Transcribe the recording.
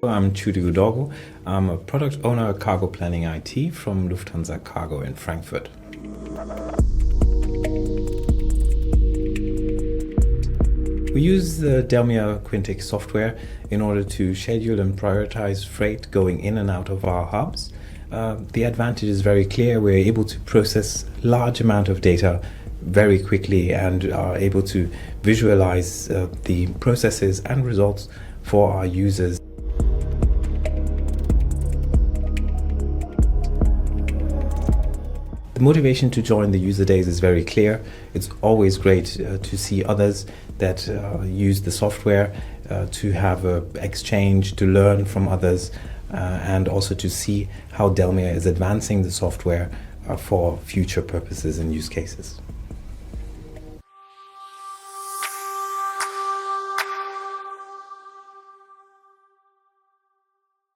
I'm Chudi Udeogu. I'm a product owner at Cargo Planning IT from Lufthansa Cargo in Frankfurt. We use the DELMIA Quintiq software in order to schedule and prioritize freight going in and out of our hubs. The advantage is very clear. We're able to process large amount of data very quickly and are able to visualize the processes and results for our users. The motivation to join the user days is very clear. It's always great to see others that use the software, to have an exchange, to learn from others, and also to see how DELMIA is advancing the software for future purposes and use cases.